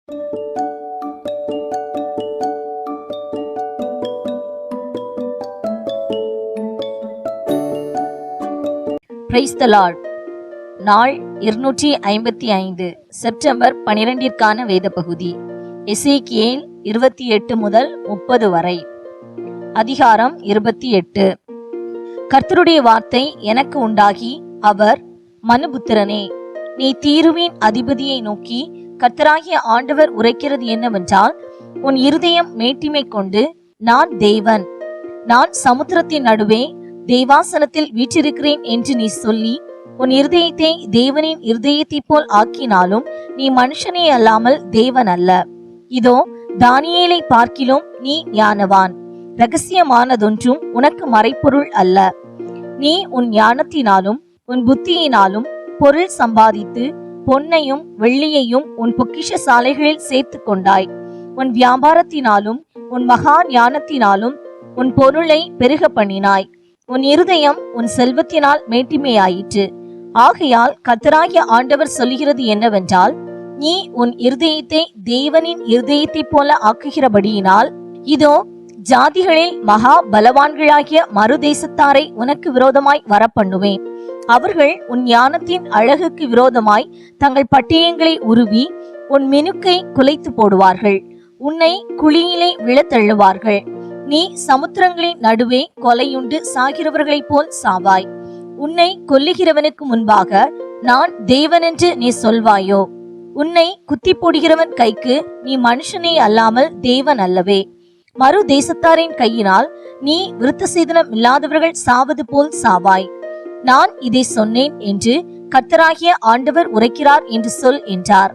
Praise the Lord. நாள் 255 September 12 வேத பகுதி. எசேக்கியேல் 28 முதல் 30 வரை. அதிகாரம் 28. கர்த்தருடைய வார்த்தை எனக்கு உண்டாகி, அவர், மனுபுத்திரனே, நீ தீருவின் அதிபதியை நோக்கி கர்த்தராகிய ஆண்டவர் உரைக்கிறது என்னவென்றால், உன் இருதயம் மேட்டிமை கொண்டு, நான் தேவன், நான் சமுத்திரத்தின் நடுவே தேவாசனத்தில் வீற்றிருக்கிறேன் என்று நீ சொல்லி உன் இருதயத்தை தேவனின் இருதயத்தை போல் ஆக்கினாலும் நீ மனுஷனே அல்லாமல் தேவன் அல்ல. இதோ, தானியேலை பார்க்கிலும் நீ ஞானவான். இரகசியமானதொன்றும் உனக்கு மறைப்பொருள் அல்ல. நீ உன் ஞானத்தினாலும் உன் புத்தியினாலும் பொருள் சம்பாதித்து பொன்னையும் வெள்ளியையும் உன் பொக்கிஷ சாலைகளில் சேர்த்து கொண்டாய். உன் வியாபாரத்தினாலும் உன் மகா ஞானத்தினாலும் உன் பொருளை பெருக பண்ணினாய். உன் இருதயம் உன் செல்வத்தினால் மேட்டிமையாயிற்று. ஆகையால் கர்த்தராகிய ஆண்டவர் சொல்லுகிறது என்னவென்றால், நீ உன் இருதயத்தை தேவனின் இருதயத்தை போல ஆக்குகிறபடியினால், இதோ, ஜாதிகளில் மகா பலவான்களாகிய மறுதேசத்தாரை உனக்கு விரோதமாய் வரப்பண்ணுவேன். அவர்கள் உன் ஞானத்தின் அழகுக்கு விரோதமாய் தங்கள் பட்டயங்களை உருவி உன் மினுக்கை குலைத்து போடுவார்கள். உன்னை குழியிலே விழத்தள்ளுவார்கள். நீ சமுத்திரங்களின் நடுவே கொலையுண்டு சாகிறவர்களைப் போல் சாவாய். உன்னை கொல்லுகிறவனுக்கு முன்பாக நான் தேவனென்று நீ சொல்வாயோ? உன்னை குத்தி போடுகிறவன் கைக்கு நீ மனுஷனே அல்லாமல் தேவன் அல்லவே. மறு தேசத்தாரின் கையினால் நீ விருத்த சேதனம் இல்லாதவர்கள் சாவது போல் சாவாய். நான் இதை சொன்னேன் என்று கர்த்தராகிய ஆண்டவர் உரைக்கிறார் என்று சொல் என்றார்.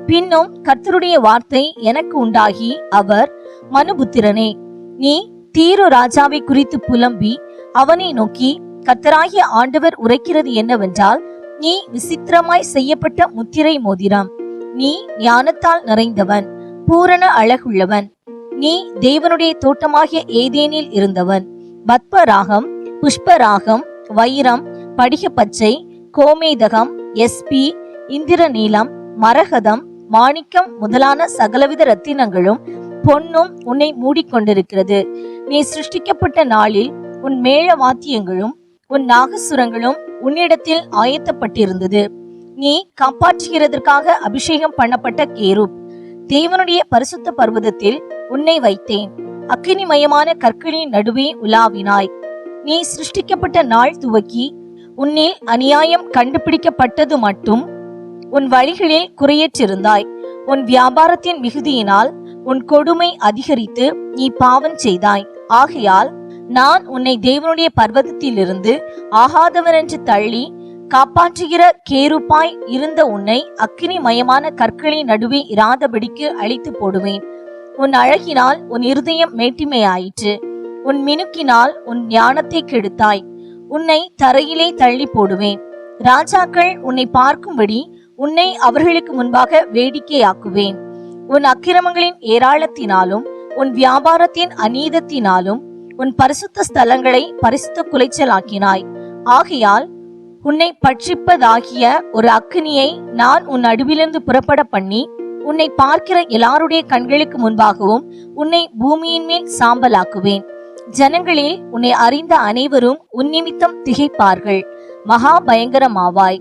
பின்னும் கர்த்தருடைய வார்த்தை எனக்கு உண்டாகி, அவர், மனுபுத்திரனே, நீ தீரு ராஜாவை குறித்து புலம்பி அவனை நோக்கி, கர்த்தராகிய ஆண்டவர் உரைக்கிறது என்னவென்றால், நீ விசித்திரமாய் செய்யப்பட்ட முத்திரை மோதிரம். நீ ஞானத்தால் நிறைந்தவன், பூரண அழகுள்ளவன். நீ தேவனுடைய தோட்டமாகிய ஏதேனில் இருந்தவன். பத்மராகம், புஷ்பராகம், வைரம், படிக பச்சை, கோமேதகம், எஸ்பி, இந்திரநீலம், மரகதம், மாணிக்கம் முதலான சகலவித ரத்தினங்களும் பொன்னும் உன்னை மூடிக்கொண்டிருக்கிறது. நீ சிருஷ்டிக்கப்பட்ட நாளில் உன் மேள வாத்தியங்களும் உன் நாகசுரங்களும் உன்னிடத்தில் ஆயத்தப்பட்டிருந்தது. நீ காப்பாற்றுகிறதற்காக அபிஷேகம் பண்ணப்பட்ட கேருப். தேவனுடைய பரிசுத்த பர்வதத்தில் உன்னை வைத்தேன். அக்கினிமயமான கற்களின் நடுவே உலாவினாய். நீ சிருஷ்டிக்கப்பட்ட நாள் துவக்கி உன்னில் அநியாயம் கண்டுபிடிக்கப்பட்டது மட்டும் உன் வழிகளில் குறையற்றிருந்தாய். உன் வியாபாரத்தின் மிகுதியினால் உன் கொடுமை அதிகரித்து நீ பாவம் செய்தாய். ஆகையால் நான் உன்னை தேவனுடைய பர்வதத்திலிருந்து ஆகாதவனென்று தள்ளி காப்பாற்றுகிற கேருப்பாய் இருந்த உன்னை அக்கினிமயமான கற்களின் நடுவே இராதபடிக்கு அழித்து போடுவேன். உன் அழகினால் உன் இருதயம் மேட்டிமையாயிற்று. உன் மினுக்கினால் உன் ஞானத்தை கெடுத்தாய். உன்னை தரையிலே தள்ளி போடுவேன். ராஜாக்கள் உன்னை பார்க்கும்படி உன்னை அவர்களுக்கு முன்பாக வேடிக்கையாக்குவேன். உன் அக்கிரமங்களின் ஏராளத்தினாலும் உன் வியாபாரத்தின் அநீதத்தினாலும் உன் பரிசுத்த ஸ்தலங்களை பரிசுத்த குலைச்சலாக்கினாய். ஆகையால் உன்னை பட்சிப்பதாகிய ஒரு அக்கினியை நான் உன் நடுவிலிருந்து புறப்பட பண்ணி உன்னை பார்க்கிற எல்லாருடைய கண்களுக்கு முன்பாகவும் உன்னை பூமியின் மேல் சாம்பலாக்குவேன். ஜனங்களில் உன்னை அறிந்த அனைவரும் உன் நிமித்தம் திகைப்பார்கள். மகா பயங்கரமாவாய்.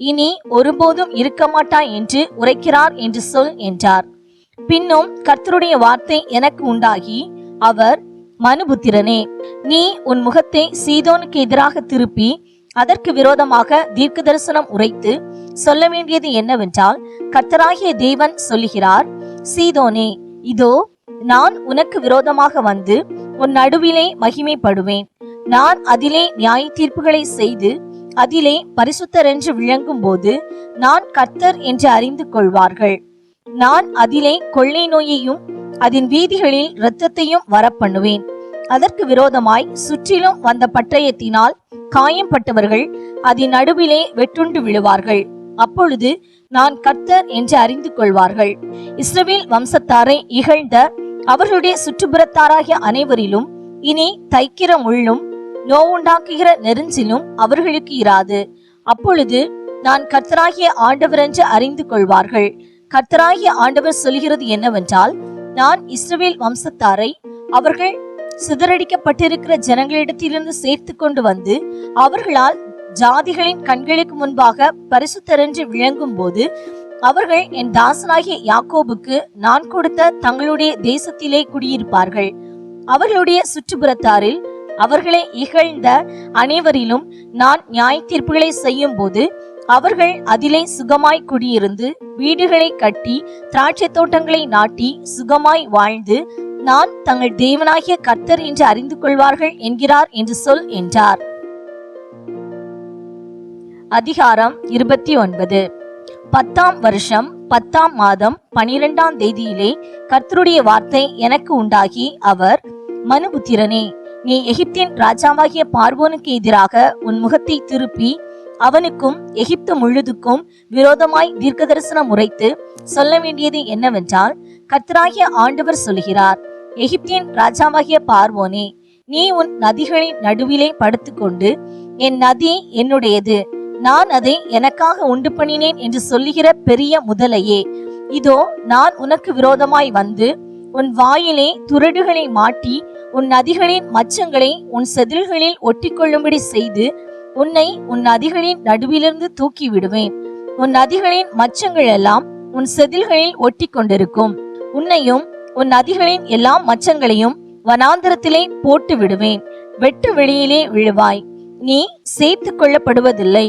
இனி ஒருபோதும் இருக்க மாட்டாய் என்று உரைக்கிறார் என்று சொல் என்றார். பின்னும் கர்த்தருடைய வார்த்தை எனக்கு உண்டாகி, அவர், மனுபுத்திரனே, நீ உன் முகத்தை சீதோனுக்கு எதிராக திருப்பி அதற்கு விரோதமாக தீர்க்க தரிசனம் உரைத்து சொல்ல வேண்டியது என்னவென்றால், கர்த்தராகிய தேவன் சொல்லுகிறார், சீதோனே, இதோ, நான் உனக்கு விரோதமாக வந்து உன் நடுவிலே மகிமைப்படுவேன். நான் அதிலே நியாய தீர்ப்புகளை செய்து அதிலே பரிசுத்தர் என்று விளங்கும் போது நான் கர்த்தர் என்று அறிந்து கொள்வார்கள். நான் அதிலே கொள்ளை நோயையும் அதன் வீதிகளில் இரத்தத்தையும் வரப்பண்ணுவேன். அதற்கு விரோதமாய் சுற்றிலும் வந்த பட்டயத்தினால் காயம்பட்டவர்கள் அதன் நடுவிலே வெட்டுண்டு விழுவார்கள். அப்பொழுது நான் கர்த்தர் என்று அறிந்து கொள்வார்கள். இஸ்ரவேல் வம்சத்தாரை இகழ்ந்த அவர்களுடைய சுற்றுப்புறத்தாராகிய அனைவரிலும் இனி தைக்கிற முள்ளும் நோவுண்டாக்குகிற நெருஞ்சிலும் அவர்களுக்கு இராது. அப்பொழுது நான் கர்த்தராகிய ஆண்டவர் என்று அறிந்து கொள்வார்கள். கர்த்தராகிய ஆண்டவர் சொல்கிறது என்னவென்றால், நான் இஸ்ரவேல் வம்சத்தாரை அவர்கள் சிதறடிக்கப்பட்டிருக்கிற ஜனங்களிடத்திலிருந்து சேர்த்து கொண்டு வந்து அவர்களால் ஜாதிகளின் கண்களுக்கு முன்பாக பரிசுத்தரென்று விளங்கும் போது அவர்கள் என் தாசனாகிய யாக்கோபுக்கு நான் கொடுத்த தங்களுடைய தேசத்திலே குடியிருப்பார்கள். அவர்களுடைய சுற்றுப்புறத்தாரில் அவர்களை இகழ்ந்த அனைவரிலும் நான் நியாய தீர்ப்புகளை செய்யும் போது அவர்கள் அதிலே சுகமாய் குடியிருந்து வீடுகளை கட்டி திராட்சை தோட்டங்களை நாட்டி சுகமாய் வாழ்ந்து நான் தங்கள் தேவனாகிய கர்த்தர் என்று அறிந்து கொள்வார்கள் என்கிறார் என்று சொல் என்றார். அதிகாரம் 29. 10ஆம் வருஷம் 10ஆம் மாதம் 12ஆம் தேதியிலே கர்த்தருடைய வார்த்தை எனக்கு உண்டாகி, அவர், மனுபுத்திரனே, நீ எகிப்தின் ராஜாவாகிய பார்வோனுக்கு எதிராக உன் முகத்தை திருப்பி அவனுக்கும் எகிப்து முழுதுக்கும் விரோதமாய் தீர்க்கதரிசனம் உரைத்து சொல்ல வேண்டியது என்னவென்றால், கர்த்தராகிய ஆண்டவர் சொல்கிறார், எகிப்தின் ராஜாவாகிய பார்வோனே, நீ உன் நதிகளின் நடுவிலே படுத்துக்கொண்டு என் நதி என்னுடையது, நான் அதை எனக்காக உண்டு பண்ணினேன் என்று சொல்லுகிற பெரிய முதலையே, இதோ நான் உனக்கு விரோதமாய் வந்து உன் வாயிலே துரடுகளை மாட்டி உன் நதிகளின் மச்சங்களை உன் செதில்களில் ஒட்டிக்கொள்ளும்படி செய்து உன்னை உன் நதிகளின் நடுவிலிருந்து தூக்கி விடுவேன். உன் நதிகளின் மச்சங்கள் எல்லாம் உன் செதில்களில் ஒட்டி கொண்டிருக்கும். உன்னையும் உன் நதிகளின் எல்லா மச்சங்களையும் வனாந்தரத்திலே போட்டு விடுவேன். வெட்டு வெளியிலே விழுவாய், நீ சேர்த்து கொள்ளப்படுவதில்லை.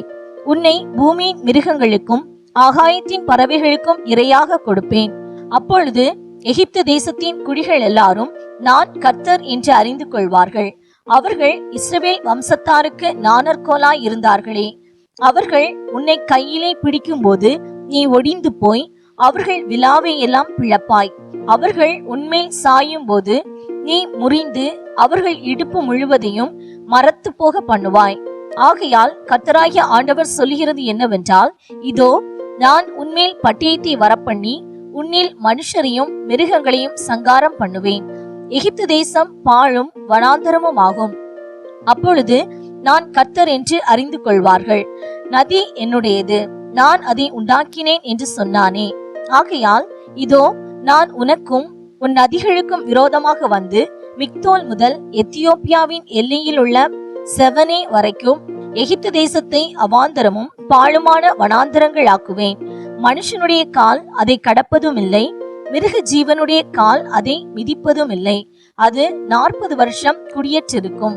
உன்னை பூமியின் மிருகங்களுக்கும் ஆகாயத்தின் பறவைகளுக்கும் இரையாக கொடுப்பேன். அப்பொழுது எகிப்து தேசத்தின் குடிகள் எல்லாரும் நான் கர்த்தர் என்று அறிந்து கொள்வார்கள். அவர்கள் இஸ்ரவேல் வம்சத்தாருக்கு நாணற்கோலாய் இருந்தார்களே, அவர்கள் உன்னை கையிலே பிடிக்கும் போது நீ ஒடிந்து போய் அவர்கள் விலாவை எல்லாம் பிளப்பாய். அவர்கள் உன்மேல் சாயும் போது நீ முறிந்து அவர்கள் இடுப்பு முழுவதையும் மரத்து போக பண்ணுவாய். ஆகையால் கர்த்தராகிய ஆண்டவர் சொல்லுகிறது என்னவென்றால், இதோ நான் உன்மேல் பட்டயத்தை வரப்பண்ணி உன்னில் மனுஷரையும் மிருகங்களையும் சங்காரம் பண்ணுவேன். எகிப்து தேசம் பாழும் வனாந்தரமும் ஆகும். அப்பொழுது நான் கர்த்தர் என்று அறிந்து கொள்வார்கள். நதி என்னுடையது, நான் அதை உண்டாக்கினேன் என்று சொன்னானே. ஆகையால் இதோ நான் உனக்கும் உன் நதிகளுக்கும் விரோதமாக வந்து மிக்தோல் முதல் எத்தியோப்பியாவின் எல்லையில் உள்ள செவனே வரைக்கும் எகிப்து தேசத்தை அவாந்தரமும் பாழுமான வனாந்தரங்கள் ஆக்குவேன். மனுஷனுடைய கால் அதை கடப்பதும் இல்லை, மிருக ஜீவனுடைய கால் அதை மிதிப்பதும் இல்லை. அது 40 வருஷம் குடியேற்றிருக்கும்.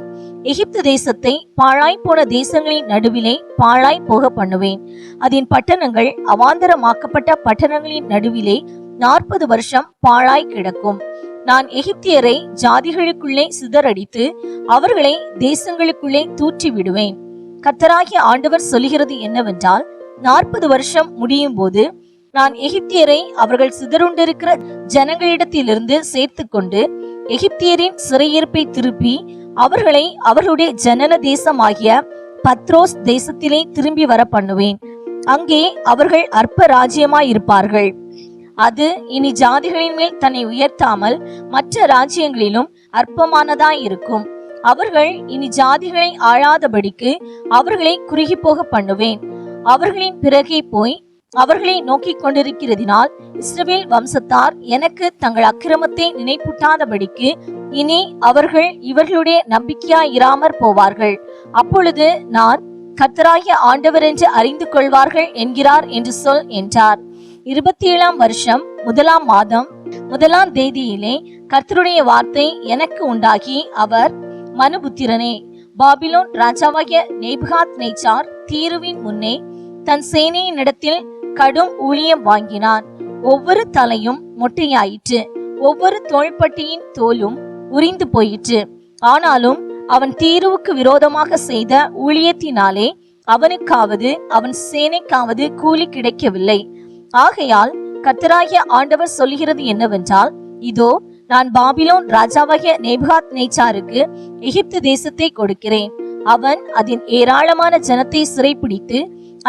எகிப்து தேசத்தை பாழாய் போன தேசங்களின் நடுவிலே பாழாய் போக பண்ணுவேன். அதன் பட்டணங்கள் அவாந்தரமாக்கப்பட்ட பட்டணங்களின் நடுவிலே 40 வருஷம் பாழாய் கிடக்கும். நான் எகிப்தியரை ஜாதிகளுக்குள்ளே சிதறடித்து அவர்களை தேசங்களுக்குள்ளே தூற்றி விடுவேன். கர்த்தராகிய ஆண்டவர் சொல்லுகிறது என்னவென்றால், 40 வருஷம் முடியும் போது நான் எகிப்தியரை அவர்கள் சிதறுண்டிருக்கிற ஜனங்களிடத்திலிருந்து சேர்த்து கொண்டு எகிப்தியரின் சிறையிருப்பை திருப்பி அவர்களை அவர்களுடைய ஜனன தேசமாகிய பத்ரோஸ் தேசத்திலே திரும்பி வர பண்ணுவேன். அங்கே அவர்கள் அற்ப ராஜ்யமாயிருப்பார்கள். அது இனி ஜாதிகளின் மேல் தன்னை உயர்த்தாமல் மற்ற ராஜ்யங்களிலும் அற்பமானதாயிருக்கும். அவர்கள் இனி ஜாதிகளை ஆளாதபடிக்கு அவர்களை குறுகி போக பண்ணுவேன். அவர்களின் பிறகே போய் அவர்களை நோக்கி கொண்டிருக்கிறதினால் இஸ்ரவேல் வம்சத்தார் எனக்கு தங்கள் அக்கிரமத்தை நினைப்பூட்டாதபடிக்கு இனி அவர்கள் இவர்களுடைய நம்பிக்கையாயிராமற் போவார்கள். அப்பொழுது நான் கர்த்தராகிய ஆண்டவர் என்று அறிந்து கொள்வார்கள் என்கிறார் என்று சொல் என்றார். 27ஆம் வருஷம் 1ஆம் மாதம் 1ஆம் தேதியிலே கர்த்தருடைய வார்த்தை எனக்கு உண்டாகி, அவர், மனுபுத்திரனே, பாபிலோன் ராஜாவாகிய நேபுகாத் நேச்சார் தீருவின் முன்னே தன் சேனையின் இடத்தில் கடும் ஊழியம் வாங்கினான். ஒவ்வொரு தலையும் மொட்டையாயிற்று, ஒவ்வொரு தோள்பட்டியின் தோலும் உரிந்து போயிற்று. ஆனாலும் அவன் தீருவுக்கு விரோதமாக செய்த ஊழியத்தினாலே அவனுக்காவது அவன் சேனைக்காவது கூலி கிடைக்கவில்லை. ஆகையால் கர்த்தராகிய ஆண்டவர் சொல்லுகிறது என்னவென்றால், இதோ நான் பாபிலோன் ராஜாவாகிய நேபுகாத் நேச்சாருக்கு எகிப்து தேசத்தை கொடுக்கிறேன். அவன் அதன் ஏராளமான ஜனத்தை சிறைப்பிடித்து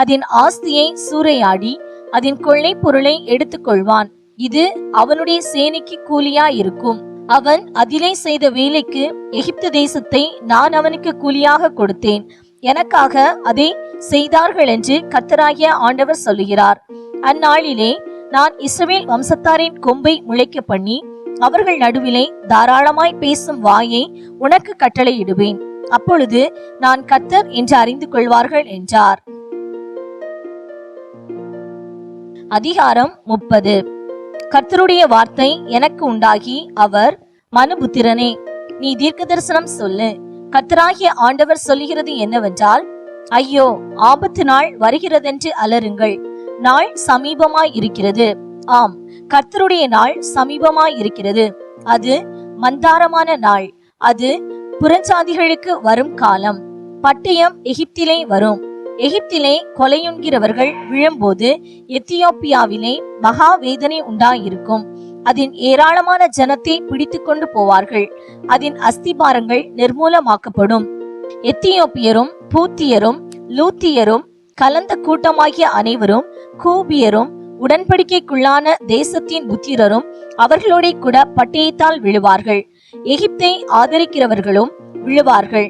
அதன் ஆஸ்தியை சூறையாடி அதன் கொள்ளை பொருளை எடுத்துக்கொள்வான். இது அவனுடைய சேனைக்கு கூலியா இருக்கும். அவன் அதிலே செய்த வேலைக்கு எகிப்து தேசத்தை நான் அவனுக்கு கூலியாக கொடுத்தேன். எனக்காக அதை செய்தார்கள் என்று கர்த்தராகிய ஆண்டவர் சொல்லுகிறார். அந்நாளிலே நான் இஸ்ரவேல் வம்சத்தாரின் கொம்பை முளைக்க பண்ணி அவர்கள் நடுவிலே தாராளமாய் பேசும் வாயை உனக்கு கட்டளையிடுவேன். அப்பொழுது நான் கர்த்தர் என்று அறிந்து கொள்வார்கள் என்றார். அதிகாரம் 30. கர்த்தருடைய வார்த்தை எனக்கு உண்டாகி, அவர், மனுபுத்திரனே, நீ தீர்க்க தரிசனம் சொல்லு. கர்த்தராகிய ஆண்டவர் சொல்லுகிறது என்னவென்றால், ஐயோ, ஆபத்து நாள் வருகிறதென்று அலறுங்கள். நாள் சமீபமாய் இருக்கிறது. ஆம், கர்த்தருடைய நாள் சமீபமாய் இருக்கிறது. அது மந்தாரமான நாள். அது புறஞ்சாதிகளுக்கு வரும் காலம். பட்டயம் எகிப்திலே வரும். எகிப்திலே கொலையுண்கிறவர்கள் விழும்போது எத்தியோப்பியாவிலே மகா வேதனை உண்டாயிருக்கும். அதன் ஏராளமான ஜனத்தை பிடித்து கொண்டு போவார்கள். அதன் அஸ்திபாரங்கள் நிர்மூலமாக்கப்படும். எத்தியோப்பியரும் பூத்தியரும் லூத்தியரும் கலந்த கூட்டமாகிய அனைவரும் கூபியரும் உடன்படிக்கைக்குள்ளான தேசத்தின் புத்திரரும் அவர்களோட கூட பட்டயத்தால் விழுவார்கள். எகிப்தை ஆதரிக்கிறவர்களும் விழுவார்கள்.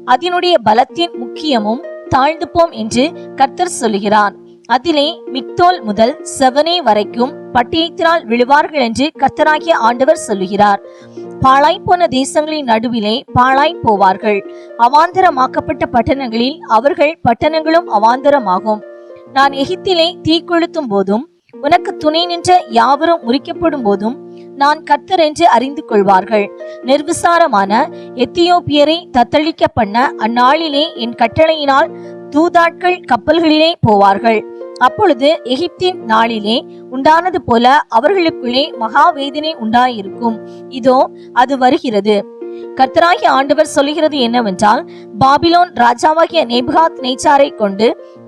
அதனுடைய பலத்தின் முக்கியமும் தாழ்ந்து போம் என்று கர்த்தர் சொல்லுகிறார். அதிலே மிக்தோல் முதல் செவனே வரைக்கும் பட்டயத்தினால் விழுவார்கள் என்று கர்த்தராகிய ஆண்டவர் சொல்லுகிறார். பாழாய் போன தேசங்களின் நடுவிலே பாழாய் போவார்கள். அவாந்தரமாக்கப்பட்ட பட்டணங்களில் அவர்கள் பட்டணங்களும் அவாந்தரமாகும். நான் எகிப்திலே தீ கொளுத்தும் போதும் உனக்கு துணை நின்ற யாவரும் முறிக்கப்படும் போதும் நான் கர்த்தர் என்று அறிந்து கொள்வார்கள். நிர்விசாரமான எத்தியோப்பியரை தத்தளிக்க பண்ண அந்நாளிலே என் கட்டளையினால் தூதாட்கள் கப்பல்களிலே போவார்கள். அப்பொழுது எகிப்தின் நாளிலே உண்டானது போல அவர்களுக்குள்ளே மகா வேதனை உண்டாயிருக்கும். இதோ அது வருகிறது. கர்த்தராகிய ஆண்டவர் சொல்லுகிறது என்னவென்றால், பாபிலோன் ராஜாவாகிய நேபுகாத் நேச்சாரை கொண்டு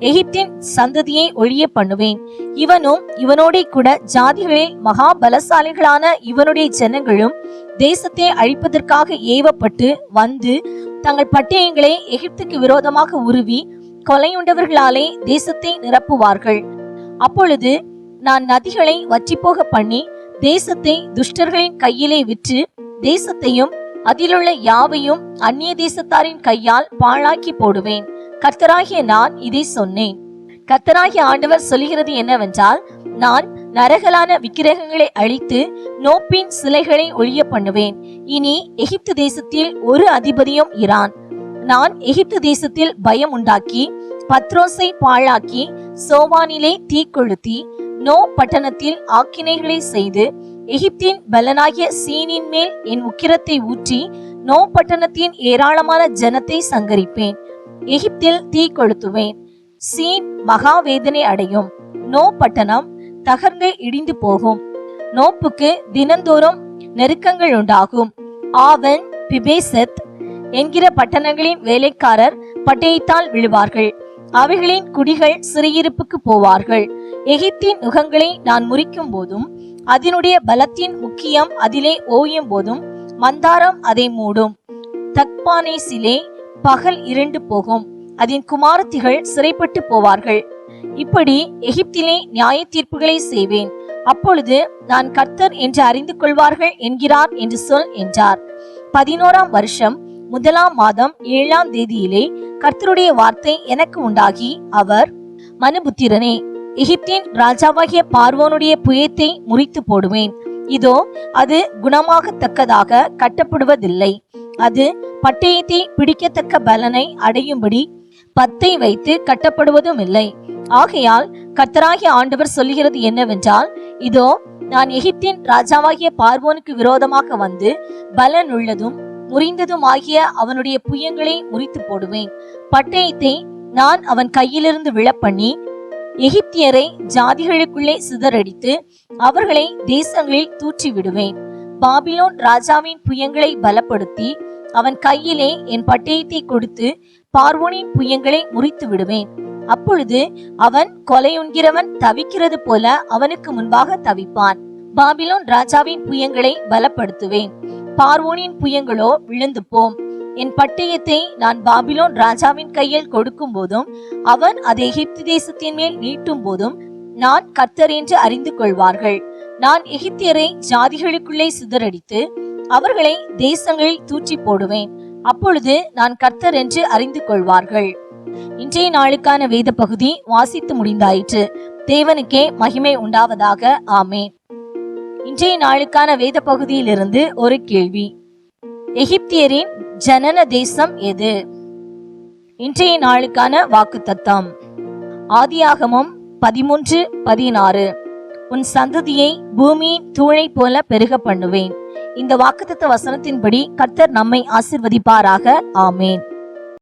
எகிப்தின் சந்ததியை ஒழிய பண்ணுவேன். இவனும் இவனோட கூட ஜாதிகளில் மகா பலசாலிகளான இவனுடைய ஜனங்களும் தேசத்தை அழிப்பதற்காக ஏவப்பட்டு வந்து தங்கள் பட்டயங்களை எகிப்துக்கு விரோதமாக உருவி கொலையுண்டவர்களாலே தேசத்தை நிரப்புவார்கள். அப்பொழுது நான் நதிகளை வற்றிப்போக பண்ணி தேசத்தை துஷ்டர்களின் கையிலே விற்று தேசத்தையும் அதிலுள்ள யாவையும் அந்நிய தேசத்தாரின் கையால் பாழாக்கி போடுவேன். கர்த்தராகிய நான் இதை சொன்னேன். கர்த்தராகிய ஆண்டவர் சொல்லுகிறது என்னவென்றால், நான் நரகலான விக்கிரகங்களை அழித்து நோப்பின் சிலைகளை ஒழிய பண்ணுவேன். இனி எகிப்து தேசத்தில் ஒரு அதிபதியும் இரான். நான் எகிப்து தேசத்தில் பயம் உண்டாக்கி பத்ரோஸை பாழாக்கி சோவானிலே தீ கொளுத்தி நோ பட்டணத்தில் ஆக்கினைகளை செய்து எகிப்தின் பலனாகிய சீனின் மேல் என் உக்கிரத்தை ஊற்றி நோ பட்டணத்தின் ஏராளமான ஜனத்தை சங்கரிப்பேன். எகிப்தில் தீ கொளுத்துவேன். சீன் மகா வேதனை அடையும். நோ பட்டணம் தகர்ந்து இடிந்து போகும். நோப்புக்கு தினந்தோறும் நெருக்கங்கள் உண்டாகும். ஆவன் பிபேசத் என்கிற பட்டணங்களின் வேலைக்காரர் பட்டயத்தால் விழுவார்கள். அவைகளின் குடிகள் சிறையிருப்புக்கு போவார்கள். எகிப்தின் நுகங்களை நான் முறிக்கும் போதும் அதனுடைய பலத்தின் முக்கியம் அதிலே ஓயும் போதும் மந்தாரம் அதை மூடும். தக்பானேசிலே பகல் இருண்டு போகும். அதன் குமாரத்திகள் சிறைப்பட்டு போவார்கள். இப்படி எகிப்திலே நியாய தீர்ப்புகளை செய்வேன். அப்பொழுது நான் கர்த்தர் என்று அறிந்து கொள்வார்கள் என்கிறார் என்று சொல் என்றார். 11ஆம் வருஷம் 1ஆம் மாதம் 7ஆம் தேதியிலே கர்த்தருடைய வார்த்தை எனக்கு உண்டாகி, அவர், மனுபுத்திரனே, எகிப்தின் ராஜாவாகிய பார்வோனுடைய புயத்தை முறித்து போடுவேன். இதோ அது குணமாகத்தக்கதாக கட்டப்படுவதில்லை. அது பட்டயத்தை பிடிக்கத்தக்க பலனை அடையும்படி பத்தை வைத்து கட்டப்படுவதும் இல்லை. ஆகையால் கர்த்தராகிய ஆண்டவர் சொல்லுகிறது என்னவென்றால், இதோ நான் எகிப்தின் ராஜாவாகிய பார்வோனுக்கு விரோதமாக வந்து பலன் உள்ளதும் முறிந்ததும் ஆகிய அவனுடைய புயங்களை முறித்து போடுவேன். பட்டயத்தை நான் அவன் கையிலிருந்து விழப்பண்ணி எகிப்தியரை ஜாதிகளுக்குள்ளே சிதறடித்து அவர்களை தேசங்களில் தூற்றி விடுவேன். பாபிலோன் ராஜாவின் புயங்களை பலப்படுத்தி அவன் கையிலே என் பட்டயத்தை கொடுத்து பார்வோனின் புயங்களை முறித்து விடுவேன். அப்பொழுது அவன் கொலையுண்கிறவன் தவிக்கிறது போல அவனுக்கு முன்பாக தவிப்பான். பாபிலோன் ராஜாவின் புயங்களை பலப்படுத்துவேன். பார்வோனின் புயங்களோ விழுந்து போம். என் பட்டயத்தை நான் பாபிலோன் ராஜாவின் கையில் கொடுக்கும் போதும் அவன் அதை எகிப்து தேசத்தின் மேல் நீட்டும் போதும் நான் கர்த்தர் என்று அறிந்து கொள்வார்கள். நான் எகிப்தியரை ஜாதிகளுக்குள்ளே சிதறடித்து அவர்களை தேசங்களில் தூற்றி போடுவேன். அப்பொழுது நான் கர்த்தர் என்று அறிந்து கொள்வார்கள். இன்றைய நாளுக்கான வேத பகுதி வாசித்து முடிந்தாயிற்று. தேவனுக்கே மகிமை உண்டாவதாக. ஆமென். இன்றைய நாளுக்கான வேத பகுதியிலிருந்து ஒரு கேள்வி. எகிப்தியரின் ஜனன தேசம் எது? இன்றைய நாளுக்கான வாக்குத்தத்தம் ஆதியாகமம் 13:16. உன் சந்ததியை பூமியின் தூளை போல பெருக பண்ணுவேன். இந்த வாக்குத்தத்த வசனத்தின்படி கர்த்தர் நம்மை ஆசீர்வதிப்பாராக. ஆமென்.